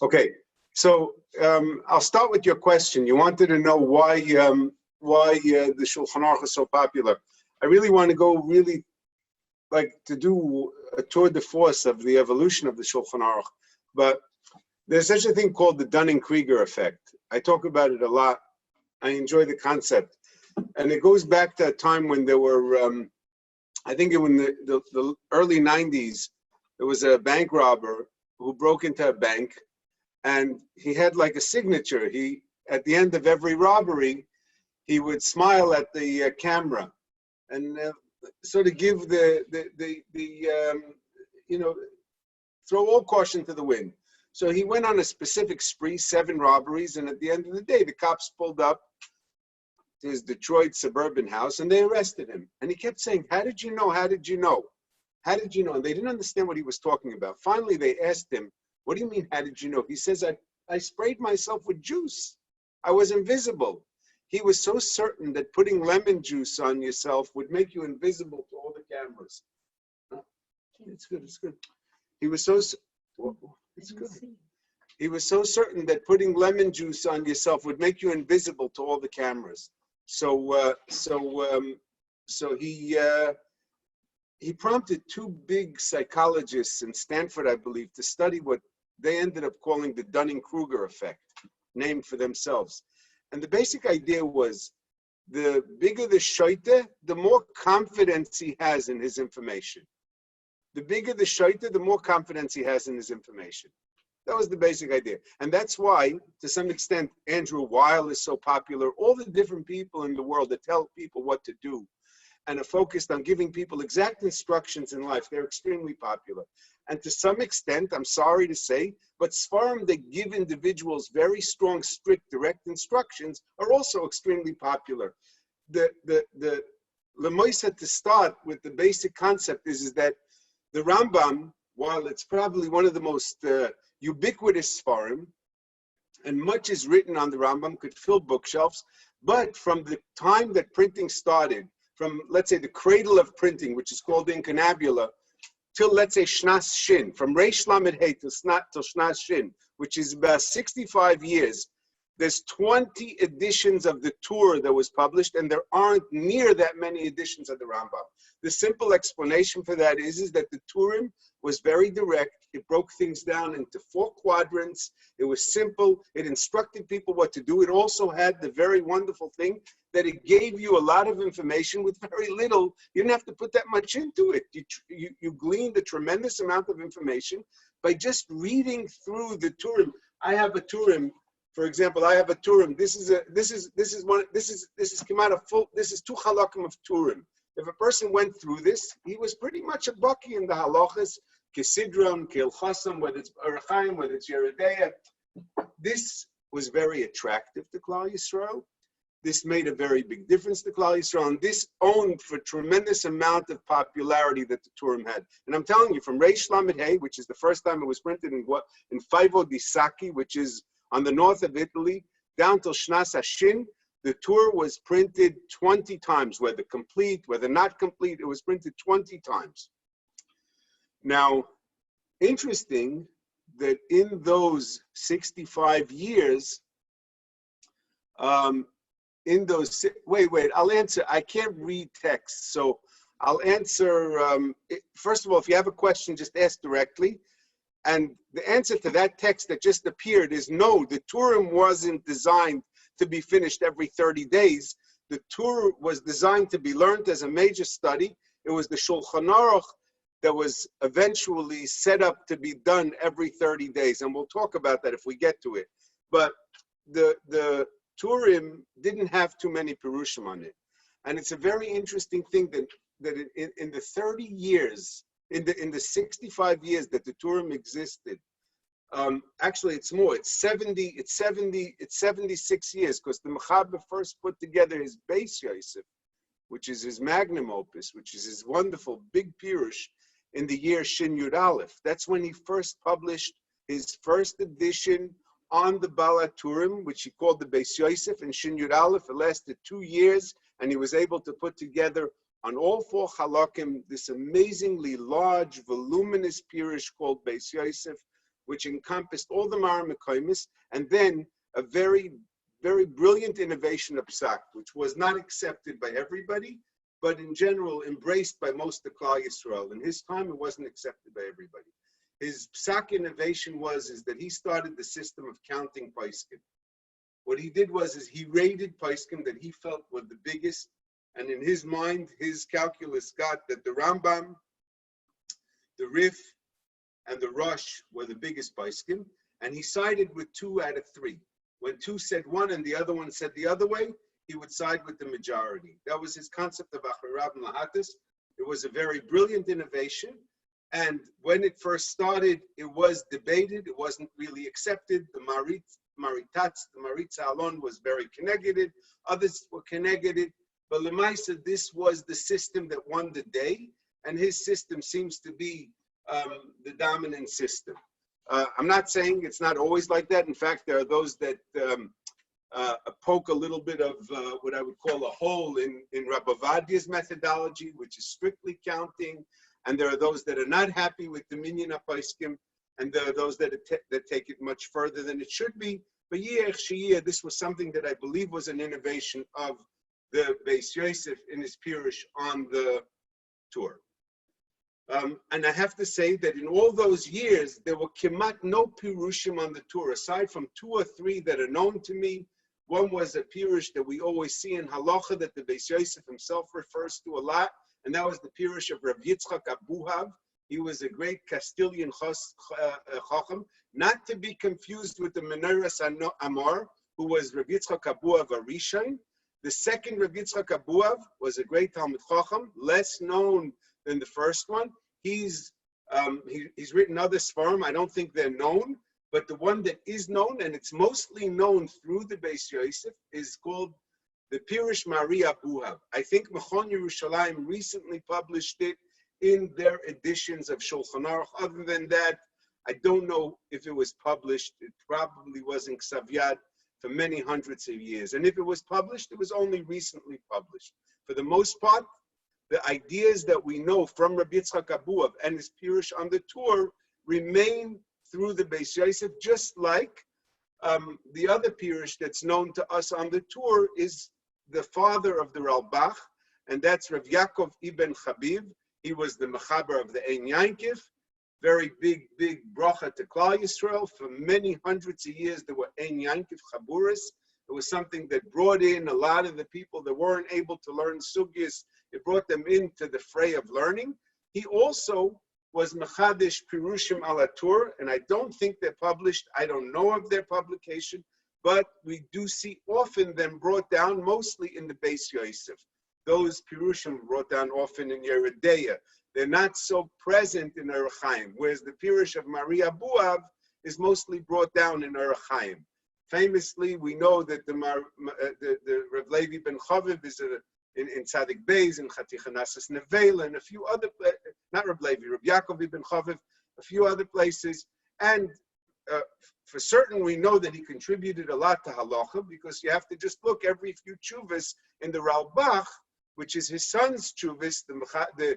Okay, so I'll start with your question. You wanted to know why the Shulchan Aruch is so popular. I really want to go to do a tour de force of the evolution of the Shulchan Aruch, but there's such a thing called the Dunning-Kruger Effect. I talk about it a lot. I enjoy the concept, and it goes back to a time when there were, I think in the early 90s, there was a bank robber who broke into a bank, and he had like a signature. At the end of every robbery, he would smile at the camera, and sort of give throw all caution to the wind. So he went on a specific spree, 7 robberies, and at the end of the day, the cops pulled up to his Detroit suburban house and they arrested him. And he kept saying, "How did you know? How did you know? How did you know?" And they didn't understand what he was talking about. Finally, they asked him, "What do you mean, how did you know?" He says, I sprayed myself with juice. I was invisible. He was so certain that putting lemon juice on yourself would make you invisible to all the cameras. It's good, it's good. He was so, it's good. He was so certain that putting lemon juice on yourself would make you invisible to all the cameras. So he prompted 2 big psychologists in Stanford, I believe, to study what they ended up calling the Dunning-Kruger Effect, named for themselves. And the basic idea was, the bigger the shoite, the more confidence he has in his information. The bigger the shoite, the more confidence he has in his information. That was the basic idea. And that's why, to some extent, Andrew Weil is so popular. All the different people in the world that tell people what to do and are focused on giving people exact instructions in life, they're extremely popular. And to some extent, I'm sorry to say, but Sfarim that give individuals very strong, strict, direct instructions are also extremely popular. The Lemoisa, to start with, the basic concept is that the Rambam, while it's probably one of the most ubiquitous Sfarim, and much is written on the Rambam, could fill bookshelves, but from the time that printing started, from, let's say, the cradle of printing, which is called incunabula, till, let's say, Shnas Shin, from Reish Lamed Hey till Shnas Shin, which is about 65 years, there's 20 editions of the Torah that was published, and there aren't near that many editions of the Rambam. The simple explanation for that is that the Turim was very direct. It broke things down into 4 quadrants. It was simple. It instructed people what to do. It also had the very wonderful thing that it gave you a lot of information with very little. You didn't have to put that much into it. You gleaned a tremendous amount of information by just reading through the Turim. I have a Turim. For example, I have a Turim. This is 2 halakim of Turim. If a person went through this, he was pretty much a baki in the halachas, Kesidron, Kilchasam, whether it's Arachaim, whether it's Yeredeya. This was very attractive to Klal Yisrael. This made a very big difference to Klal Yisrael, and this owned for a tremendous amount of popularity that the Turim had. And I'm telling you, from Reish Lamed Hey, which is the first time it was printed in Faivo di Sacchi, which is on the north of Italy, down till Shnas Hashin, the Torah was printed 20 times, whether complete, whether not complete, it was printed 20 times. Now, interesting that in those 65 years, I'll answer, I can't read text, so I'll answer, first of all, if you have a question, just ask directly. And the answer to that text that just appeared is no, the Turim wasn't designed to be finished every 30 days. The Torah was designed to be learned as a major study. It was the Shulchan Aruch that was eventually set up to be done every 30 days. And we'll talk about that if we get to it. But the Turim didn't have too many Purushim on it. And it's a very interesting thing that in the 30 years, in the 65 years that the Turim existed, actually it's more, it's 76 years, because the Mechaber first put together his Beis Yosef, which is his magnum opus, which is his wonderful big Pirush, in the year Shin Yud Aleph. That's when he first published his first edition on the Baal HaTurim, which he called the Beis Yosef, and Shin Yud Aleph. It lasted 2 years, and he was able to put together on all 4 halakim this amazingly large, voluminous Pirush called Beis Yosef, which encompassed all the Mara Mekaymis, and then a very, very brilliant innovation of Psak, which was not accepted by everybody, but in general embraced by most of Klal Yisrael. In his time, it wasn't accepted by everybody. His Psak innovation is that he started the system of counting Paiskim. What he did is he rated Paiskim that he felt were the biggest, and in his mind, his calculus got that the Rambam, the Rif, and the Rosh were the biggest Paiskim, and he sided with 2 out of 3. When 2 said one and the other one said the other way, he would side with the majority. That was his concept of Acharav and Lahatis. It was a very brilliant innovation, and when it first started, it was debated. It wasn't really accepted. The Maritz Alon was very connected. Others were connected. But Lemaisa, this was the system that won the day, and his system seems to be the dominant system. I'm not saying it's not always like that. In fact, there are those that poke a little bit of what I would call a hole in Rabbi Vadia's methodology, which is strictly counting. And there are those that are not happy with the Minyan HaPaiskim, and there are those that take it much further than it should be. But this was something that I believe was an innovation of the Beis Yosef in his Pirush on the tour. And I have to say that in all those years, there were kemat no Pirushim on the tour, aside from 2 or 3 that are known to me. One was a Pirush that we always see in Halacha that the Beis Yosef himself refers to a lot, and that was the Pirush of Rav Yitzchak Abuhav. He was a great Castilian Chacham, not to be confused with the Menorahs Amor, who was Rav Yitzchak Abuhav Arishain. The second Rav Yitzchak Abuhav was a great Talmud Chacham, less known than the first one. He's written other Sfarim. I don't think they're known, but the one that is known, and it's mostly known through the Beis Yosef, is called the Pirush Maria Abuhav. I think Mechon Yerushalayim recently published it in their editions of Shulchan Aruch. Other than that, I don't know if it was published. It probably was in Ksav Yad for many hundreds of years. And if it was published, it was only recently published. For the most part, the ideas that we know from Rabbi Yitzchak Abuhav and his Pirush on the tour remain through the Beis Yosef, just like the other Pirush that's known to us on the tour is the father of the Ralbach, and that's Rav Yaakov Ibn Chabib. He was the Mechaber of the Ein Yankiv. Very big bracha to Klal Yisrael. For many hundreds of years, there were Ein Yankiv Chaburas. It was something that brought in a lot of the people that weren't able to learn Sugyas. It brought them into the fray of learning. He also was Mechadish Pirushim Alatur, and I don't think they're published. I don't know of their publication, but we do see often them brought down, mostly in the Beis Yosef. Those Pirushim brought down often in Yeredeya. They're not so present in Orach Chaim, whereas the Pirush of Maria Abuhav is mostly brought down in Orach Chaim. Famously, we know that the Rav Levi ben Chaviv is in Tzadik Beis, in Chatichanas Nevela, and a few other places, not Rav Levi, Rav Yaakov ibn Chaviv, a few other places. And for certain, we know that he contributed a lot to Halacha, because you have to just look every few tshuvas in the Ralbach, which is his son's tshuvas, the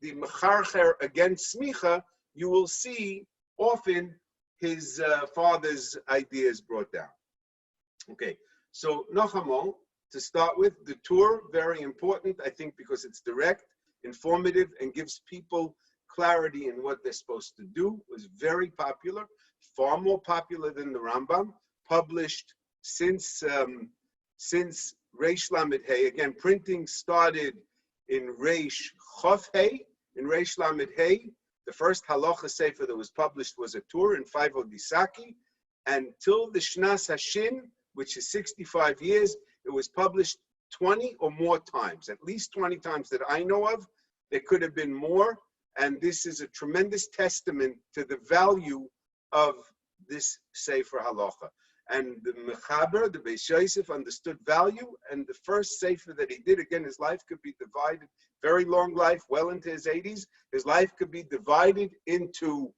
Mecharcher against Smicha, you will see often his father's ideas brought down. Okay, so Nochamo, to start with, the tour, very important, I think, because it's direct, informative, and gives people clarity in what they're supposed to do. It was very popular, far more popular than the Rambam, published since Reish Lamed Hey. Again, printing started in Reish Chof Hey. In Reish Lamed Hey, the first halacha sefer that was published was a tour in 50 Disaki, and till the Shnas Hashin, which is 65 years, it was published 20 or more times, at least 20 times that I know of. There could have been more, and this is a tremendous testament to the value of this sefer halacha. And the Mechaber, the Beis Yosef, understood value, and the first sefer that he did, again, his life could be divided, very long life, well into his 80s, his life could be divided into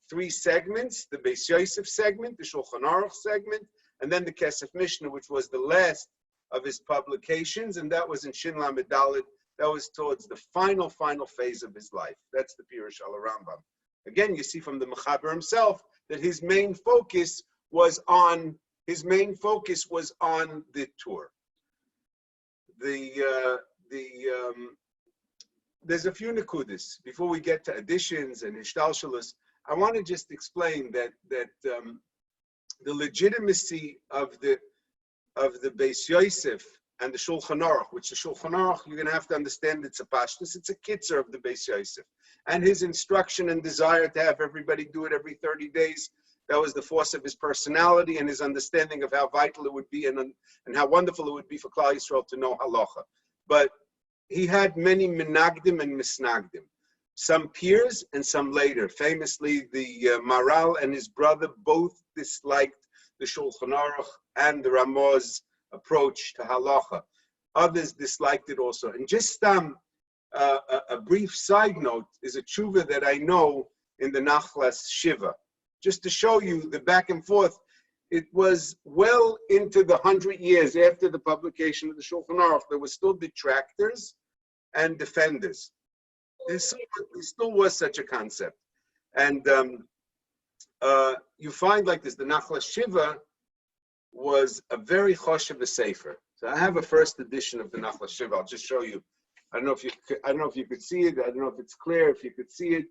3 segments: the Beis Yosef segment, the Shulchan Aruch segment, and then the Kesef Mishnah, which was the last of his publications, and that was in Shin Lamed Dalet. That was towards the final phase of his life. That's the Pirush al Rambam. Again, you see from the Mechaber himself that his main focus was on the tour. There's a few nekudas before we get to additions and hishtalshalos. I want to just explain that the legitimacy of the Beis Yosef and the Shulchan Aruch, which the Shulchan Aruch, you're going to have to understand it's a pashtus, it's a kitzer of the Beis Yosef, and his instruction and desire to have everybody do it every 30 days. That was the force of his personality and his understanding of how vital it would be and how wonderful it would be for Klal Yisrael to know halacha. But he had many menagdim and misnagdim, some peers and some later. Famously, the Maral and his brother both disliked the Shulchan Aruch and the Ramah's approach to halacha. Others disliked it also. And just a brief side note is a tshuva that I know in the Nachlas Shiva. Just to show you the back and forth, it was well into the 100 years after the publication of the Shulchan Aruch. There were still detractors and defenders. There still was such a concept. And you find like this, the Nachlas Shiva was a very choshev sefer. So I have a first edition of the Nachlas Shiva. I'll just show you. I don't know if you could see it. I don't know if it's clear. If you could see it,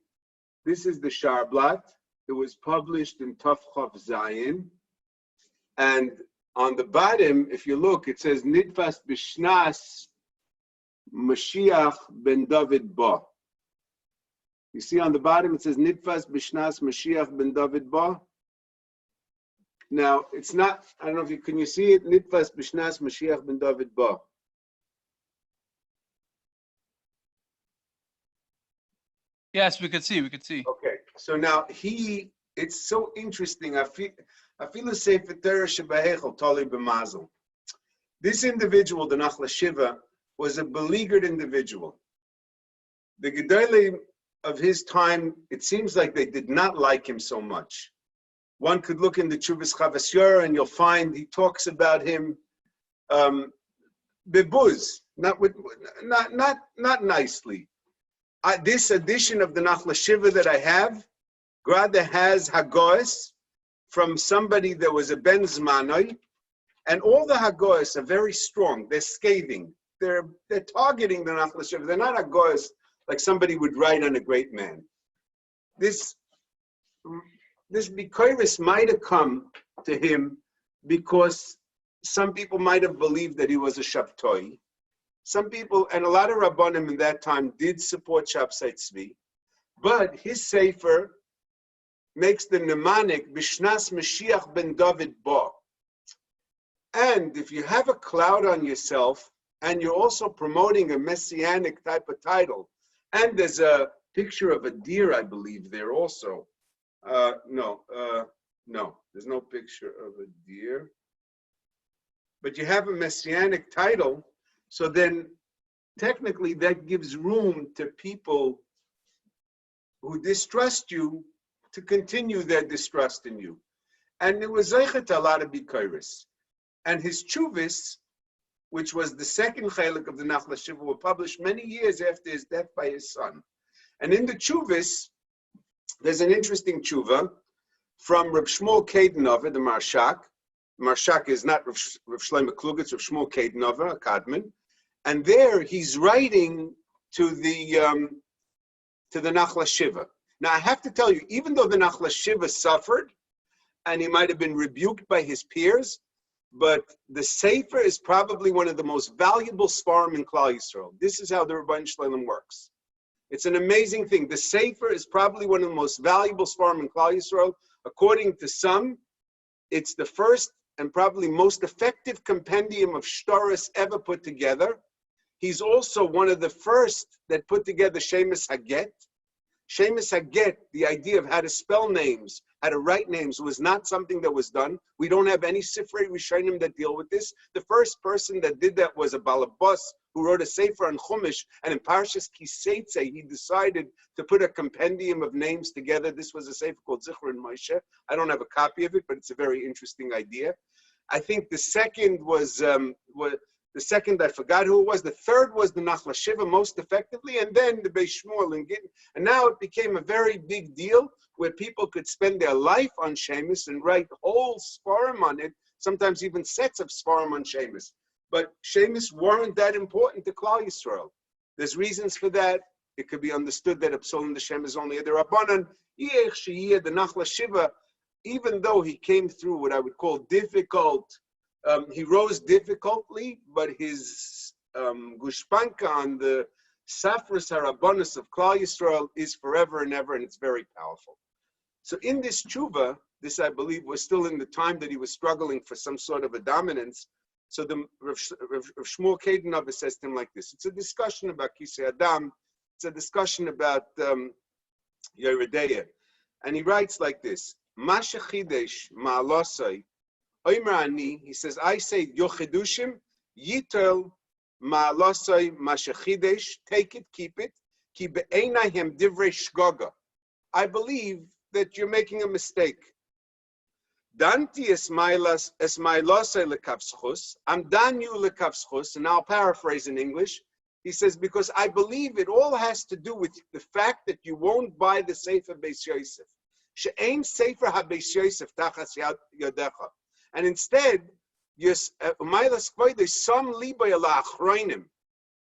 this is the Sharblat. It was published in Tov Chav Zayin, and on the bottom, if you look, it says Nidfas Bishnas Mashiach ben David Ba. You see on the bottom it says Nidfas Bishnas Mashiach ben David Ba. Now it's not. I don't know if you can you see it. Nidfas Bishnas Mashiach ben David Ba. Yes, we could see. Okay, so now it's so interesting. I feel a sefer Torah shebahechel tali b'mazel. This individual, the Nachlas Shiva, was a beleaguered individual. The Gedolim of his time, it seems like they did not like him so much. One could look in the Chuvas Chavas Yor and you'll find he talks about him bebuz, not nicely. This edition of the Nachlas Shiva that I have, Grada has Hagoas from somebody that was a Ben Zmanoi, and all the Hagoas are very strong. They're scathing. They're targeting the Nachlas Shiva. They're not Hagoas like somebody would write on a great man. This Bikoris might have come to him because some people might have believed that he was a Shabtoi. Some people, and a lot of Rabbanim in that time did support Shabsai Tzvi, but his sefer makes the mnemonic Bishnas Mashiach ben David Ba. And if you have a cloud on yourself and you're also promoting a messianic type of title, and there's a picture of a deer, I believe, there also. No, there's no picture of a deer. But you have a messianic title, so then technically that gives room to people who distrust you to continue their distrust in you. And it was zeichet a lot of bikoris. And his chuvas, which was the second chalik of the Nachlas Shiva, were published many years after his death by his son. And in the chuvas, there's an interesting tshuva from Reb Shmuel Kadenova, the Marshak. Marshak is not Reb Shlomo Kluger, it's Reb Shmuel Kadenova, a Kadman. And there he's writing to the Nachlas Shiva. Now I have to tell you, even though the Nachlas Shiva suffered, and he might have been rebuked by his peers, but the Sefer is probably one of the most valuable Sfarim in Klal Yisrael. This is how the Rabbi Shalom works. It's an amazing thing. The Sefer is probably one of the most valuable Sfarim in Klal Yisrael. According to some, it's the first and probably most effective compendium of shtaris ever put together. He's also one of the first that put together Shemus Haget. Shemus Haget, the idea of how to spell names, how to write names, was not something that was done. We don't have any Sifrei Rishonim that deal with this. The first person that did that was a Balabas who wrote a Sefer on Chumash, and in Parshas Kiseitze, he decided to put a compendium of names together. This was a Sefer called Zichron Moshe. I don't have a copy of it, but it's a very interesting idea. I think the second was The second, I forgot who it was. The third was the Nachla Shiva most effectively, and then the Beis Shmuel and Gittin. And now it became a very big deal where people could spend their life on Shemus and write whole Sfarim on it, sometimes even sets of Sfarim on Shemus. But Shemus weren't that important to Klal Yisrael. There's reasons for that. It could be understood that Absalom the Shem is only a Rabbanan. The Nachla Shiva, even though he came through what I would call difficult, he rose difficultly, but his gushpanka on the Safras HaRabbanis of Klal Yisrael is forever and ever, and it's very powerful. So in this tshuva, this I believe was still in the time that he was struggling for some sort of a dominance. So the Rav Shmuel Kadenova says to him like this. It's a discussion about Kisei Adam. It's a discussion about Yeredeya. And he writes like this. Masha Chidesh Ma'alosai Oimer Ani, he says, I say Yochedushim, Yitel Ma'alosai Masha Chidesh, take it, keep it, Ki be'einayhem divrei shgoga. I believe that you're making a mistake. Danti esmailosai lekavschus. I'm dan you lekavschus, and I'll paraphrase in English. He says, because I believe it all has to do with the fact that you won't buy the Sefer Beis Yosef. She'ein Sefer HaBeis Yosef tachas yadecha. And instead, there's some libay ala achroinim,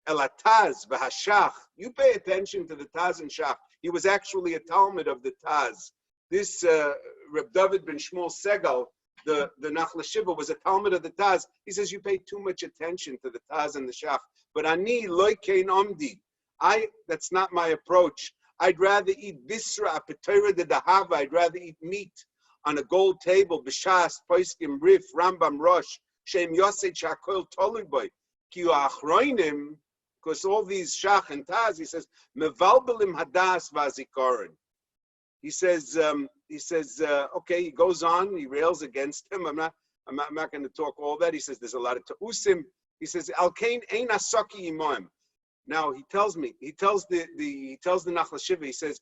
ela taz v'hashach. You pay attention to the Taz and Shach. He was actually a Talmud of the Taz. This Reb David ben Shmuel Segal, the Nachla Shiva, was a Talmud of the Taz. He says you pay too much attention to the Taz and the Shach. But ani loy kein omdi. That's not my approach. I'd rather eat bisra apetira de dahava. I'd rather eat meat on a gold table. B'shas poiskim rif Rambam Rosh shem yosei chakol toluboy ki achroinim. Because all these Shach and Taz, he says mevalbelim hadas vazikorin. He says, okay, he goes on, he rails against him. I'm not going to talk all that. He says there's a lot of ta'usim. He says, Al-Kain ein asaki imoim. Now he tells the Nachla Shiva, he says,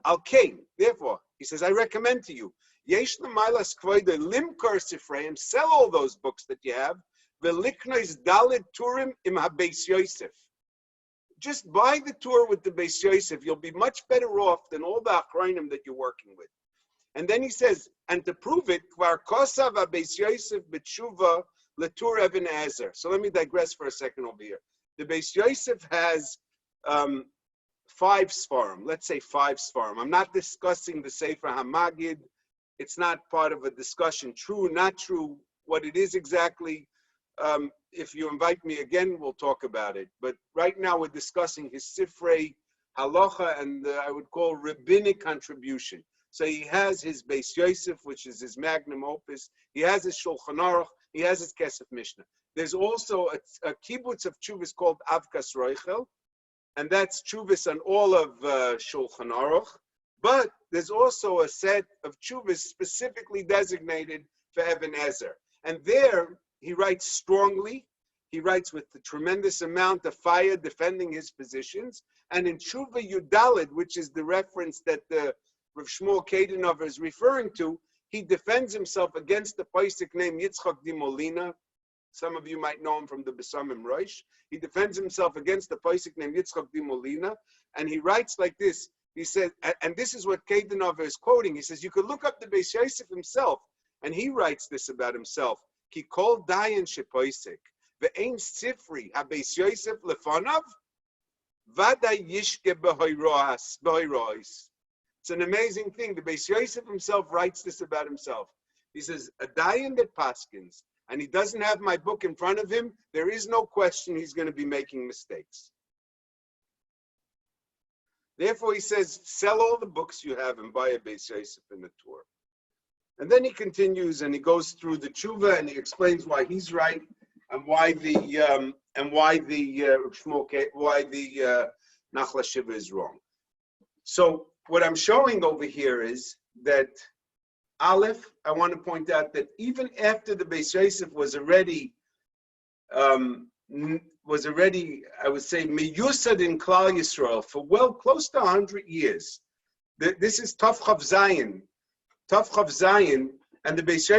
Al-Kain, therefore, he says, I recommend to you, Yesh l'maylas kvoide limkar sifreim, sell all those books that you have, veliknois dalit turim im habeis Yosef. Just buy the tour with the Beis Yosef. You'll be much better off than all the Achrayim that you're working with. And then he says, and to prove it, Kvar Kosav Beis Yosef b'tshuva letur Even Ezer. So let me digress for a second over here. The Beis Yosef has 5 Sfarim. Let's say 5 Sfarim. I'm not discussing the Sefer HaMagid. It's not part of a discussion. True, not true. What it is exactly. If you invite me again, we'll talk about it. But right now we're discussing his Sifrei Halacha and I would call rabbinic contribution. So he has his Beis Yosef, which is his magnum opus. He has his Shulchan Aruch. He has his Kesef Mishnah. There's also a kibbutz of Chuvas called Avkas Roichel, and that's Chuvas on all of Shulchan Aruch. But there's also a set of Chuvas specifically designated for Even Ezer. And there, he writes strongly. He writes with a tremendous amount of fire, defending his positions. And in Tshuva Yudalid, which is the reference that the Rav Shmuel Kadenova is referring to, he defends himself against the Paisik named Yitzchak Di Molina. Some of you might know him from the Besamim Rosh. He defends himself against the Paisik named Yitzchak Di Molina. And he writes like this. He says, and this is what Kadenova is quoting. He says, you could look up the Beis Yosef himself. And he writes this about himself. Ki kol dayan shepoisek ve'ein sifri habeis Yosef lefanav vaday yishke b'hoirois. It's an amazing thing. The Beis Yosef himself writes this about himself. He says, a dayan that paskins, and he doesn't have my book in front of him, there is no question he's going to be making mistakes. Therefore, he says, sell all the books you have and buy a Beis Yosef in the tour. And then he continues and he goes through the tshuva and he explains why he's right and why the Nachla Shiva is wrong. So what I'm showing over here is that Aleph, I want to point out that even after the Beis Yosef was already, I would say, meyusad in Klal Yisrael for well close to 100 years. This is Tav Chav Zayin. Tav Chav Zayin, and the Beis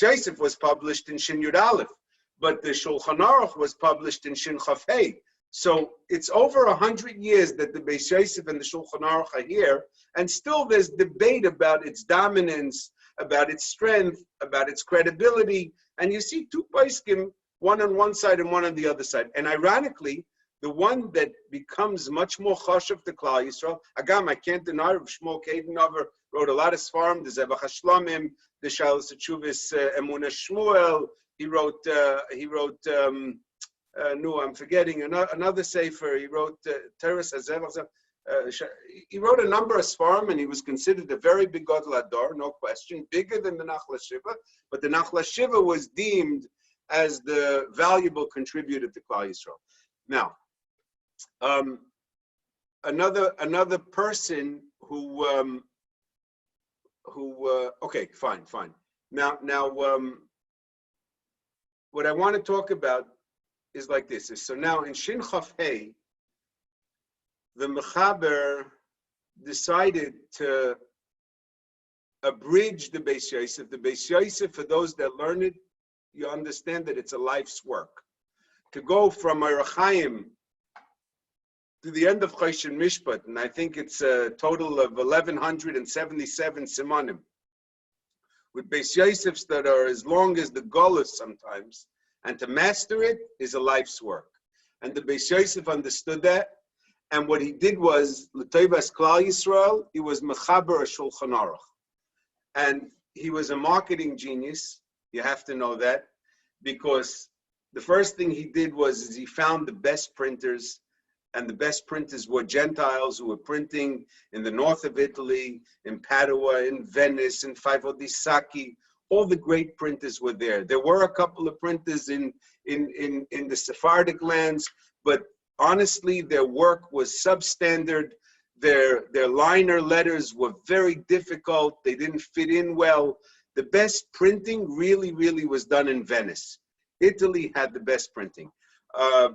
Yosef was published in Shin Yud Aleph. but the Shulchan Aruch was published in Shin Chaf Hey. So it's over 100 years that the Beis Yosef and the Shulchan Aruch are here, and still there's debate about its dominance, about its strength, about its credibility. And you see two poskim, one on one side and one on the other side. And ironically, the one that becomes much more chashuv to Klal Yisrael, Agam, I can't deny, Shmuel Kaidenover wrote a lot of svarim, the Zevach HaShlomim, the Shalos HaTshuvos Emunah Shmuel. He wrote, no, I'm forgetting another sefer. He wrote Teres HaZevach. He wrote a number of svarim, and he was considered a very big gadol hador, no question, bigger than the Nachla Shiva. But the Nachla Shiva was deemed as the valuable contributor to Klal Yisrael. Now, another person who okay, fine. Now, what I want to talk about is like this. So now in Shin Chaf Hey, the Mechaber decided to abridge the Beis Yosef. The Beis Yosef, for those that learn it, you understand that it's a life's work. To go from Arachayim to the end of Choshen Mishpat, and I think it's a total of 1,177 simanim, with Beis Yosefs that are as long as the Golus sometimes, and to master it is a life's work. And the Beis Yosef understood that, and what he did was, L'Toivas Klal Yisrael, he was Mechaber Shulchan Aruch. And he was a marketing genius, you have to know that, because the first thing he did was he found the best printers, and the best printers were Gentiles who were printing in the north of Italy, in Padua, in Venice, in Faivo di Sacchi. All the great printers were there. There were a couple of printers in the Sephardic lands, but honestly, their work was substandard. Their liner letters were very difficult. They didn't fit in well. The best printing really was done in Venice. Italy had the best printing.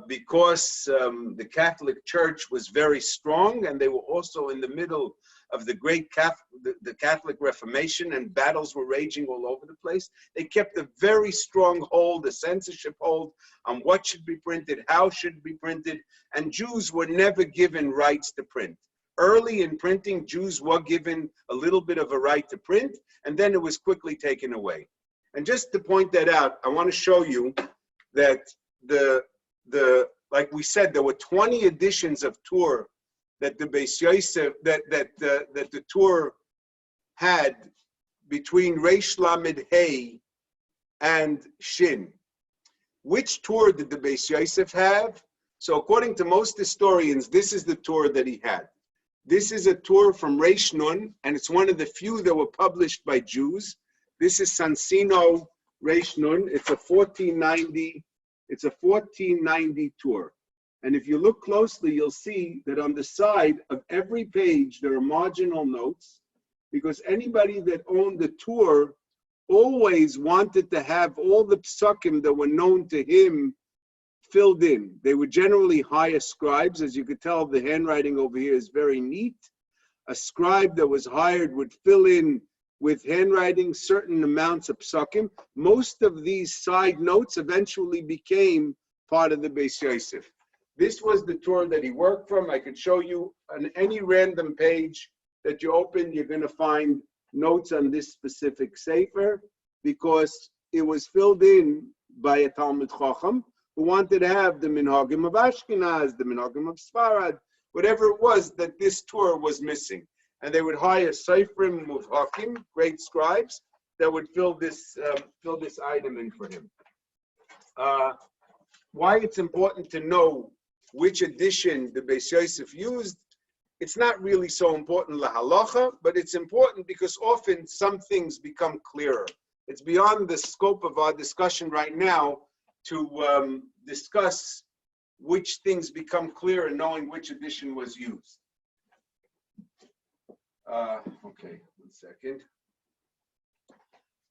Because the Catholic Church was very strong, and they were also in the middle of the great Catholic Reformation, and battles were raging all over the place. They kept a very strong hold, a censorship hold on what should be printed, how should be printed, and Jews were never given rights to print. Early in printing, Jews were given a little bit of a right to print, and then it was quickly taken away. And just to point that out, I want to show you that like we said, there were 20 editions of Tur that the Beis Yosef, that the Tur had between Reish Lamed Hey and Shin. Which Tur did the Beis Yosef have? So according to most historians, this is the Tur that he had. This is a Tur from Reish Nun, and it's one of the few that were published by Jews. This is Sansino Reish Nun. It's a 1490. It's a 1490 Tur. And if you look closely, you'll see that on the side of every page, there are marginal notes, because anybody that owned the Tur always wanted to have all the psukim that were known to him filled in. They would generally hire scribes. As you could tell, the handwriting over here is very neat. A scribe that was hired would fill in with handwriting certain amounts of psukim. Most of these side notes eventually became part of the Beis Yosef. This was the Tur that he worked from. I could show you on any random page that you open, you're going to find notes on this specific sefer, because it was filled in by a Talmud Chacham who wanted to have the Minhagim of Ashkenaz, the Minhagim of Sfarad, whatever it was that this Tur was missing. And they would hire Seifrim Muvhakim, great scribes, that would fill this item in for him. Why it's important to know which edition the Beis Yosef used, it's not really so important la halacha, but it's important because often some things become clearer. It's beyond the scope of our discussion right now to discuss which things become clearer knowing which edition was used. Okay, 1 second.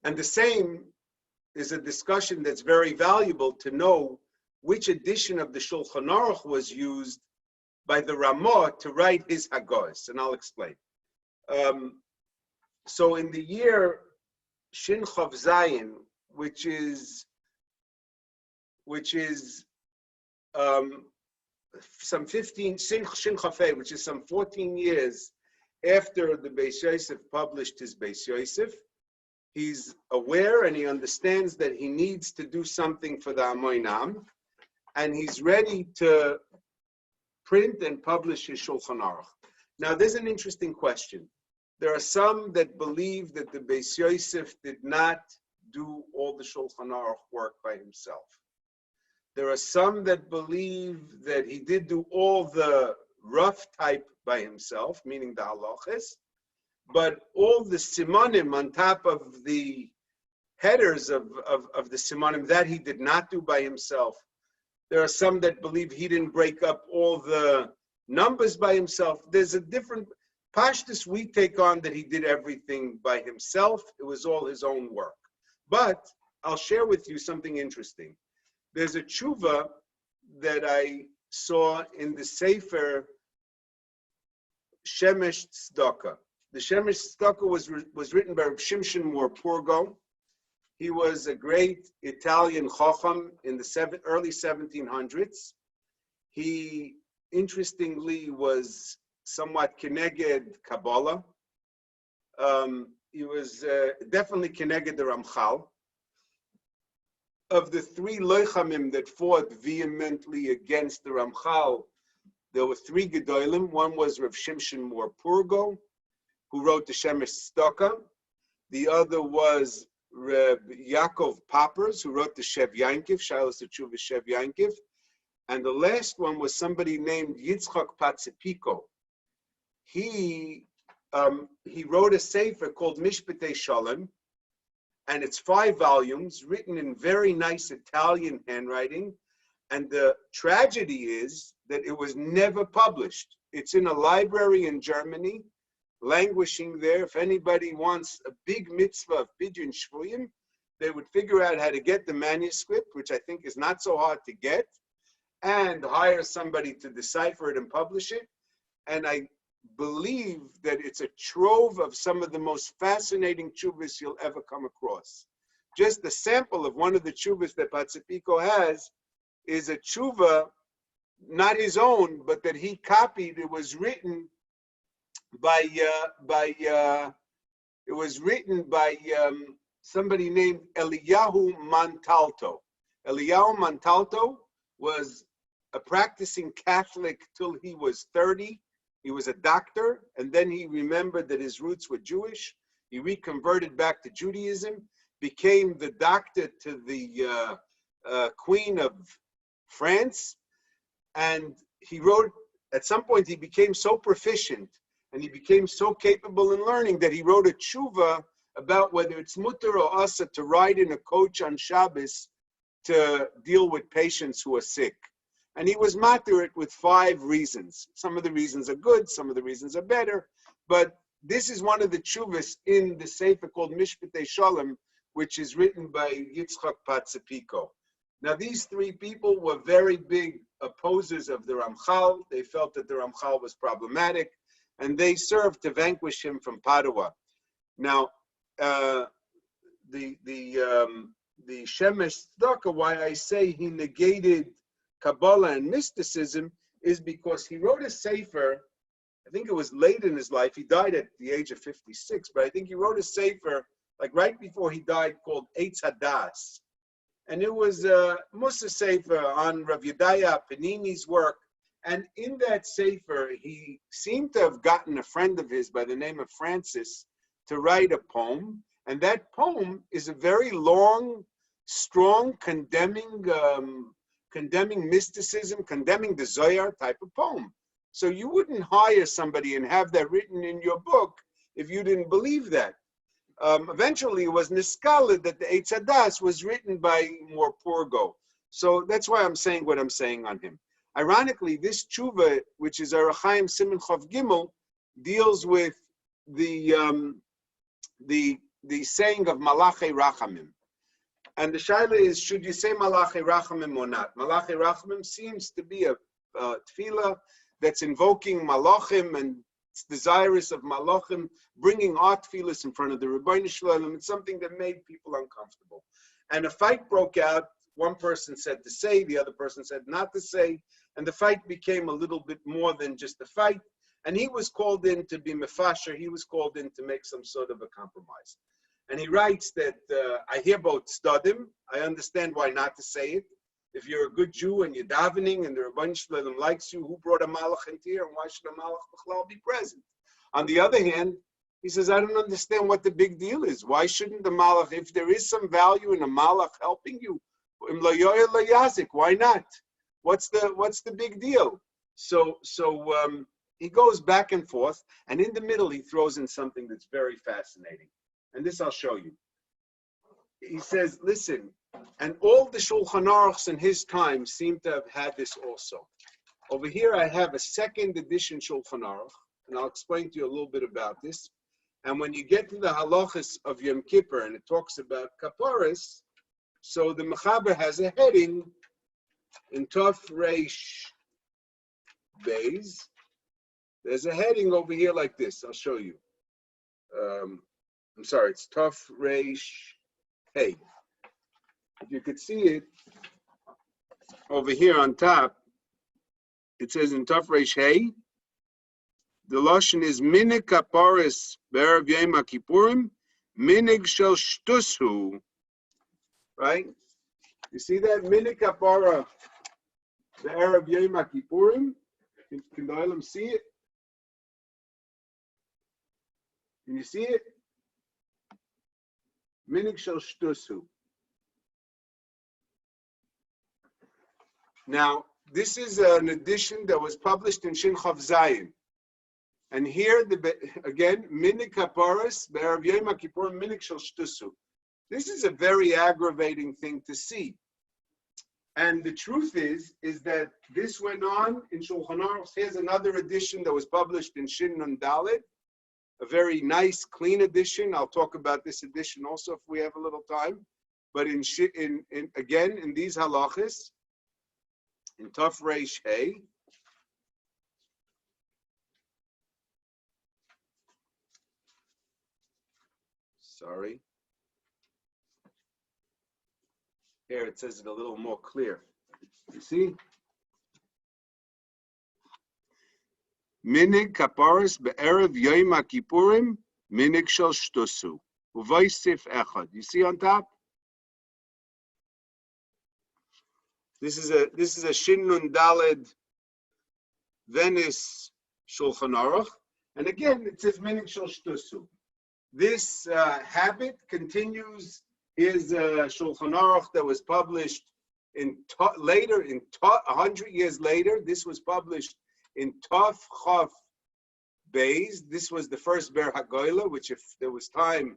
And the same is a discussion that's very valuable to know which edition of the Shulchan Aruch was used by the Ramah to write his Caguas, and I'll explain. So in the year Shin Chav Zayin, which is which is some 15, Shin Chafei, which is some 14 years after the Beis Yosef published his Beis Yosef. He's aware and he understands that he needs to do something for the Amoinam, and he's ready to print and publish his Shulchan Aruch. Now, there's an interesting question. There are some that believe that the Beis Yosef did not do all the Shulchan Aruch work by himself. There are some that believe that he did do all the rough type by himself, meaning the halachas, but all the simanim on top of the headers of the simanim, that he did not do by himself. There are some that believe he didn't break up all the numbers by himself. There's a different pashtus we take on that he did everything by himself. It was all his own work. But I'll share with you something interesting. There's a tshuva that I saw in the Sefer Shemesh Tzedakah. The Shemesh Tzedakah was written by Reb Shimshon Morpurgo. He was a great Italian chacham in the early 1700s. He, interestingly, was somewhat keneged Kabbalah. He was definitely keneged the Ramchal. Of the three loichamim that fought vehemently against the Ramchal, there were three gedolim. One was Rav Shimshon Morpurgo, who wrote the Shemesh Tzedakah. The other was Reb Yaakov Poppers, who wrote the Shev Yankiv, Shilas Tshuva Shev Yankiv. And the last one was somebody named Yitzchak Patzipiko. He wrote a sefer called Mishpatei Shalom, and it's 5 volumes, written in very nice Italian handwriting. And the tragedy is that it was never published. It's in a library in Germany, languishing there. If anybody wants a big mitzvah of Pidyon Shvuyim, they would figure out how to get the manuscript, which I think is not so hard to get, and hire somebody to decipher it and publish it. And I believe that it's a trove of some of the most fascinating tshuvas you'll ever come across. Just a sample of one of the tshuvas that Patzipiko has is a tshuva, not his own, but that he copied. It was written by somebody named Eliyahu Montalto. Eliyahu Montalto was a practicing Catholic till he was 30. He was a doctor, and then he remembered that his roots were Jewish. He reconverted back to Judaism, became the doctor to the Queen of France, and he wrote, at some point he became so proficient and he became so capable in learning that he wrote a tshuva about whether it's mutter or asa to ride in a coach on Shabbos to deal with patients who are sick. And he was matter it with 5 reasons. Some of the reasons are good, some of the reasons are better, but this is one of the tshuvas in the sefer called Mishpatei Shalom, which is written by Yitzchak Patzipiko. Now, these 3 people were very big opposers of the Ramchal. They felt that the Ramchal was problematic, and they served to vanquish him from Padua. Now, the Shemesh Tzedakah, why I say he negated Kabbalah and mysticism, is because he wrote a sefer. I think it was late in his life. He died at the age of 56, but I think he wrote a sefer like right before he died called Eitz Hadas. And it was a Musa sefer on Rav Yedaya Panini's work. And in that sefer, he seemed to have gotten a friend of his by the name of Francis to write a poem. And that poem is a very long, strong, condemning mysticism, condemning the Zohar type of poem. So you wouldn't hire somebody and have that written in your book if you didn't believe that. Eventually, it was Niskala that the Eitz Hadas was written by Morpurgo. So that's why I'm saying what I'm saying on him. Ironically, this tshuva, which is Aruch Chaim Siman Chav Gimel, deals with the saying of Malachei Rachamim. And the shaila is, should you say Malachei Rachamim or not? Malachei Rachamim seems to be a tefillah that's invoking Malachim and it's desirous of malachim, bringing art feelers in front of the Rabbi Shalom. It's something that made people uncomfortable. And a fight broke out. One person said to say, the other person said not to say, and the fight became a little bit more than just a fight. And he was called in to be mefasher. He was called in to make some sort of a compromise. And he writes that, I hear about tzadim. I understand why not to say it. If you're a good Jew and you're davening and the Rabbi Shalom likes you, who brought a malach into here, and why should a malach b'chlal be present? On the other hand, he says, I don't understand what the big deal is. Why shouldn't the malach, if there is some value in a malach helping you, why not? What's the big deal? So he goes back and forth, and in the middle he throws in something that's very fascinating. And this I'll show you. He says, listen, and all the Shulchan Aruchs in his time seem to have had this also. Over here I have a second edition Shulchan Aruch, and I'll explain to you a little bit about this. And when you get to the halachas of Yom Kippur and it talks about kaparis, so the Mechaber has a heading in Tov Reish Beis. There's a heading over here like this. I'll show you. I'm sorry, it's Tov Reish Hey. If you could see it over here on top, it says in Tov Reish Hey, the Lashon is Minig Kaparis Be'erev Yom HaKippurim, Minig Shel Shtusu. Right? You see that? Minig Kapara Be'erev Yom HaKippurim. Can the Olam see it? Can you see it? Minig Shel Shtusu. Now, this is an edition that was published in Shin Chav Zayin. And here, again, Minig Kaparas Be'erev Yom HaKippurim Minig Shel Shtusu. This is a very aggravating thing to see. And the truth is that this went on in Shulchan Aruch. Here's another edition that was published in Shin Nun Dalet, a very nice, clean edition. I'll talk about this edition also if we have a little time. But again, in these halachas, in Tov Reish Hey, sorry. Here it says it a little more clear. You see? Minig kaparis be'erev Yom HaKippurim, minig shel shtusu. Uvaisif echad. You see on top? This is a Shin Nun Daled Venice Shulchan Aruch. And again, it says minig shel shtusu. This habit continues. Here's a Shulchan Aruch that was published later, 100 years later. This was published in Tov Chav Beis. This was the first Ber HaGoyla, which if there was time,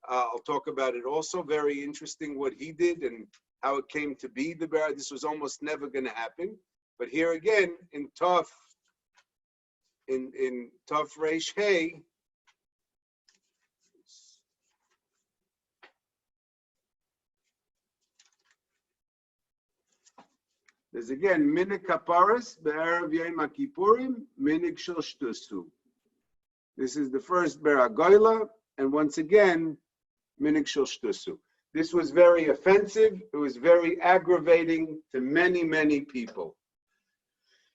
I'll talk about it also. Very interesting what he did and how it came to be the Ber. This was almost never going to happen. But here again, in Tov Reish Hey, there's again, Minig Kaparis, Be'erev Yom HaKippurim, Minig Shel Shtusu. This is the first Ber HaGoyla, and once again, Minig Shel Shtusu. This was very offensive. It was very aggravating to many, many people.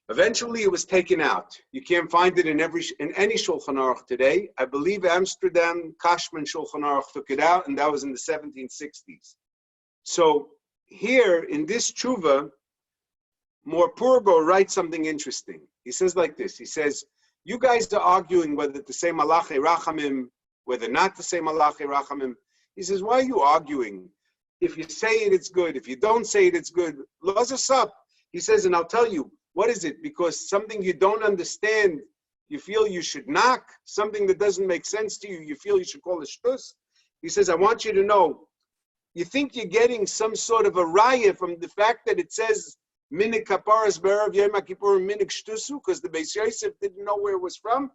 Eventually, it was taken out. You can't find it in any Shulchan Aruch today. I believe Amsterdam, Kashman Shulchan Aruch took it out, and that was in the 1760s. So here, in this tshuva, Mor Purgo writes something interesting. He says like this. He says, you guys are arguing whether to say Malachi Rachamim, whether not to say Malachi Rachamim. He says, why are you arguing? If you say it, it's good. If you don't say it, it's good. Laws us up. He says, and I'll tell you, what is it? Because something you don't understand, you feel you should knock. Something that doesn't make sense to you, you feel you should call it shtus. He says, I want you to know, you think you're getting some sort of a raya from the fact that it says, Minig kaparas be'erev Yom HaKippurim minig shtusu, because the Beis Yosef didn't know where it was from.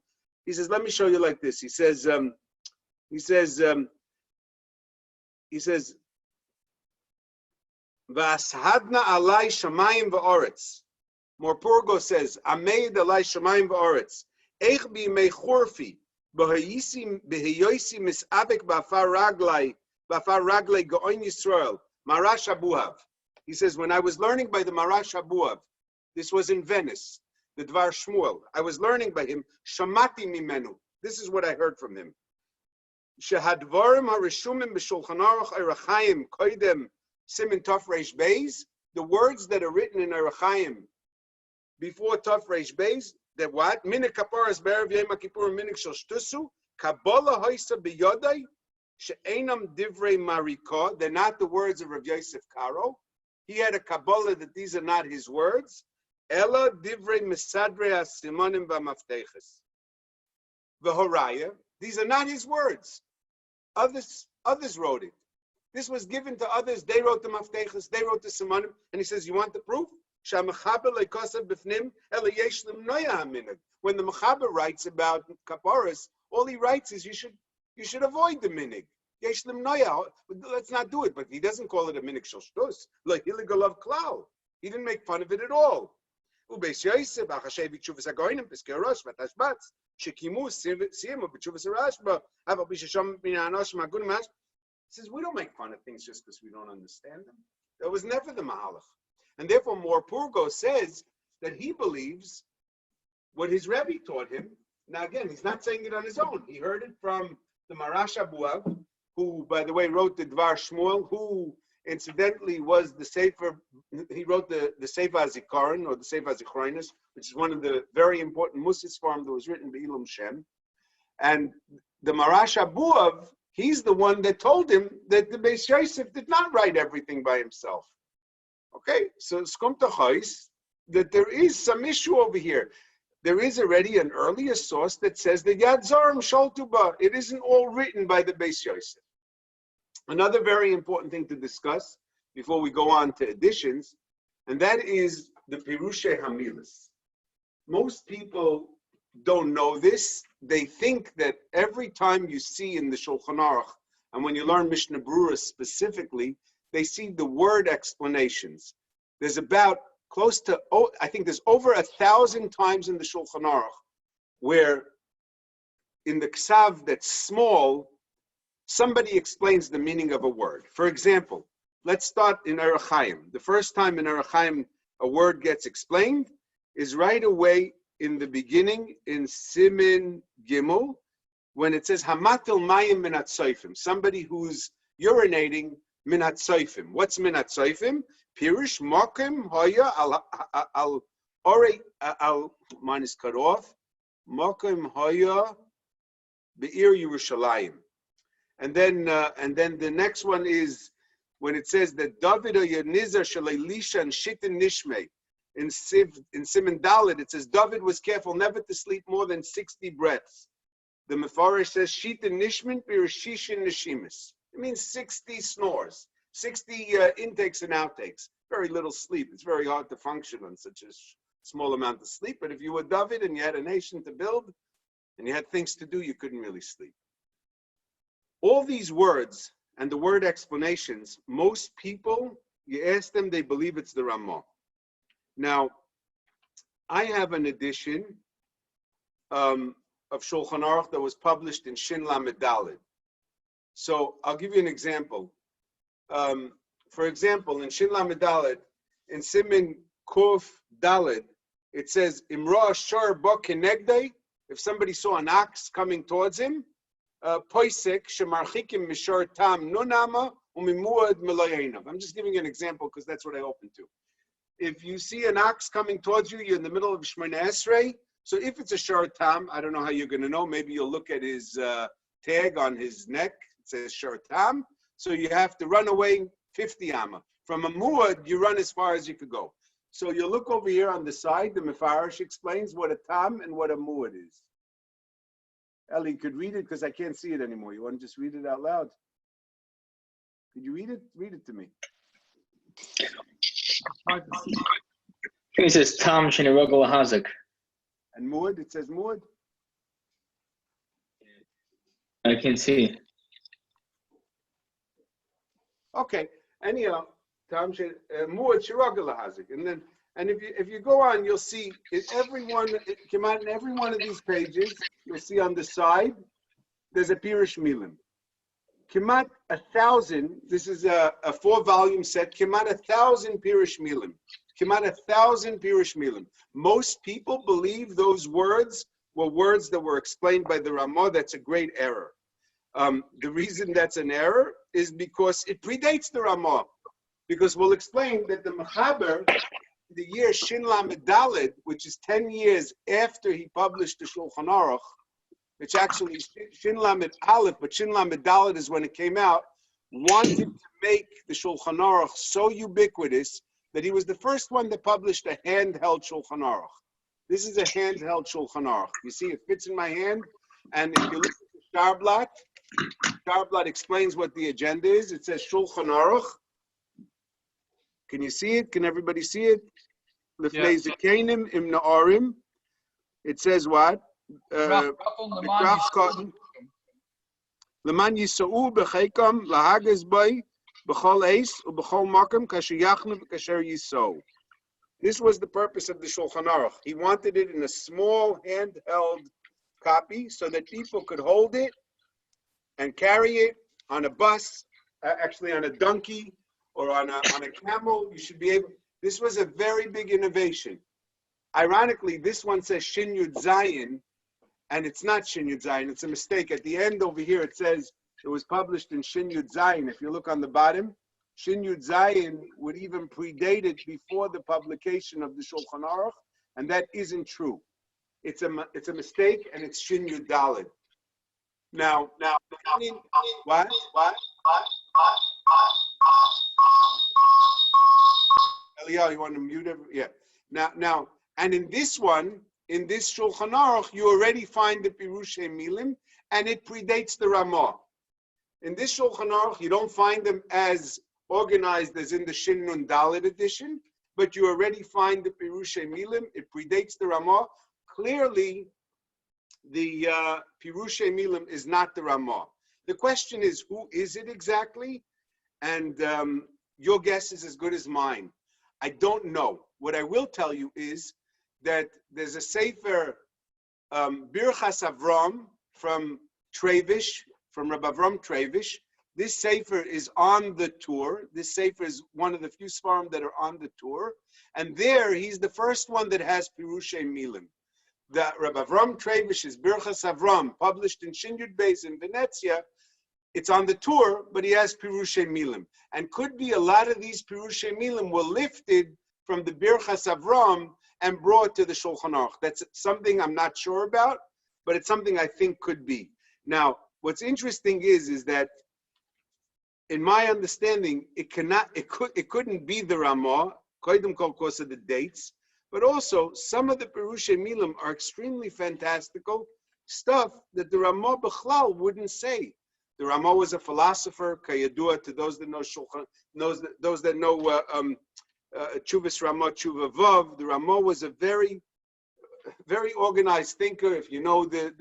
He says, let me show you like this. He says, V'ashadna alai shamayim v'oretz. Mor Purgo says, Ameid alai shamayim v'oretz. Eich b'yimei chorfi, b'heyoisi mis'avek b'afar raglei ga'on Yisrael, Marash Abuhav. He says, when I was learning by the Marash Abuhav, this was in Venice, the Dvar Shmuel, I was learning by him, Shamati mimenu. This is what I heard from him. Shehadvarim harishumim b'Shulchan Aruch Orach Chaim koidem simin Tov Reish Beis, the words that are written in Orach Chaim before Tov Reish Beis, that what? Minik kaparas be'erev Yom Kippur minik shel shtusu, Kabbalah hoisa b'yodai, she'enam divrei marika, they're not the words of Rav Yosef Karo. He had a Kabbalah that these are not his words. Ela divrei misadrei hasimonim v'mafteches. V'horaya, these are not his words. Others wrote it. This was given to others. They wrote the mafteches, they wrote the simonim, and he says, you want the proof? When the Mechaber writes about kaparas, all he writes is you should avoid the minig. Let's not do it, but he doesn't call it a minig shel shtus. Like Hiligalav Klal. He didn't make fun of it at all. Says we don't make fun of things just because we don't understand them. That was never the Mahalach. And therefore, Morpurgo says that he believes what his Rebbe taught him. Now, again, he's not saying it on his own. He heard it from the Marash Abuhav, who, by the way, wrote the Dvar Shmuel, who incidentally was the Sefer, he wrote the Sefer Zikaron, or the Sefer Zichroinus, which is one of the very important Musis form that was written by Ilum Shem. And the Marash Abuhav, he's the one that told him that the Beis Yosef did not write everything by himself. Okay, so it's come to Chais that there is some issue over here. There is already an earlier source that says that Yad Zorim Sholtuba. It isn't all written by the Beis Yosef. Another very important thing to discuss before we go on to additions, and that is the Purusha Hamilas. Most people don't know this. They think that every time you see in the Shulchan Aruch, and when you learn Mishnah Berurah specifically, they see the word explanations. There's about close to, I think there's over 1,000 times in the Shulchan Aruch where in the Ksav that's small, somebody explains the meaning of a word. For example, let's start in Orach Chaim. The first time in Orach Chaim a word gets explained is right away in the beginning in Simin Gimel, when it says Hamatil Mayim min Hatzoifim, somebody who's urinating min Hatzoifim. What's min Hatzoifim? Pirush Mokim Hoya al Ore al mine is cut off. Mokim Hoya Be'ir Yerushalayim. And then the next one is when it says that David Yonizer Shalelisha and Shitin Nishmei. In Siman Dalet, it says David was careful never to sleep more than 60 breaths. The Mefarish says Shitin Nishmin Pirushishin Nishimis. It means 60 snores, 60 intakes and outtakes. Very little sleep. It's very hard to function on such a small amount of sleep. But if you were David and you had a nation to build and you had things to do, you couldn't really sleep. All these words and the word explanations, most people, you ask them, they believe it's the Ramah. Now, I have an edition of Shulchan Aruch that was published in Shin Lamed Daled. So I'll give you an example. For example, in Shin Lamed Daled, in Simin Kuf Daled, it says, Imra Shar Ba Kenegdei, if somebody saw an ox coming towards him, Poisek Shemarchikim Mishar Tam Nunama Umimuad Melayainav. I'm just giving you an example because that's what I open to. If you see an ox coming towards you, you're in the middle of Shemona Esrei. So if it's a Shar Tam, I don't know how you're going to know. Maybe you'll look at his tag on his neck. It says Shar Tam. So you have to run away 50 Amma. From a Muad, you run as far as you could go. So you look over here on the side. The Mefarish explains what a Tam and what a Muad is. Ellie, could read it because I can't see it anymore. You want to just read it out loud? Could you read it? Read it to me. I think it says Tam Shinirogel Hazak. And Muad, it says Muad? I can see. Okay. Anyhow, Tam Muad Shirogel Hazak. And then And if you go on, you'll see in every one of these pages, you'll see on the side, there's a Pirush Milim. Kimat 1,000, this is a 4-volume set, Kimat 1,000 Pirush Milim. Kimat 1,000 Pirush Milim. Most people believe those words were words that were explained by the Ramah. That's a great error. The reason that's an error is because it predates the Ramah. Because we'll explain that the Mechaber, the year Shin Lamed Daled, which is 10 years after he published the Shulchan Aruch, which actually Shin Lamed Aleph, but Shin Lamed Daled is when it came out, wanted to make the Shulchan Aruch so ubiquitous that he was the first one that published a handheld Shulchan Aruch. This is a handheld Shulchan Aruch. You see, it fits in my hand, and if you look at the Starblatt explains what the agenda is. It says Shulchan Aruch. Can you see it? Can everybody see it? Lefnei Zekanim im Na'arim. It says what? Leman Yisa'u b'cheikam lahagez bay b'chol eis u'b'chol makam kasher yachnu v'kasher yisou. This was the purpose of the Shulchan Aruch. He wanted it in a small handheld copy so that people could hold it and carry it on a bus, actually on a donkey or on a camel. You should be able. This was a very big innovation. Ironically, this one says Shin Yud Zayin, and it's not Shin Yud Zayin. It's a mistake. At the end over here, it says it was published in Shin Yud Zayin. If you look on the bottom, Shin Yud Zayin would even predate it before the publication of the Shulchan Aruch, and that isn't true. It's a mistake, and it's Shin Yud Daled. Now, what? Eliyahu, you want to mute it? Yeah. Now, and in this one, in this Shulchan Aruch, you already find the Pirushei Milim, and it predates the Ramah. In this Shulchan Aruch, you don't find them as organized as in the Shin Nun Dalet edition, but you already find the Pirushei Milim. It predates the Ramah. Clearly, the Pirushei Milim is not the Ramah. The question is, who is it exactly? And your guess is as good as mine. I don't know. What I will tell you is that there's a Sefer Birchas Avram from Trevish, from Rabbi Avram Trevish. This Sefer is on the tour. This Sefer is one of the few Sfarim that are on the tour. And there, he's the first one that has Pirushei Milim. The Rabbi Avram Trevish's Birchas Avram, published in Shin Yud Beis in Venezia, it's on the tour, but he has Pirushei Milim. And could be a lot of these Pirushei Milim were lifted from the Birchas Avram and brought to the Shulchan Aruch. That's something I'm not sure about, but it's something I think could be. Now, what's interesting is that, in my understanding, it couldn't be the Ramah, koydem kol because of the dates, but also some of the Pirushei Milim are extremely fantastical stuff that the Ramah B'chlal wouldn't say. The Ramah was a philosopher, kayadua, to those that know Shulchan, those that know Chuvas Ramah, Chuva Vav. The Ramah was a very, very organized thinker. If you know the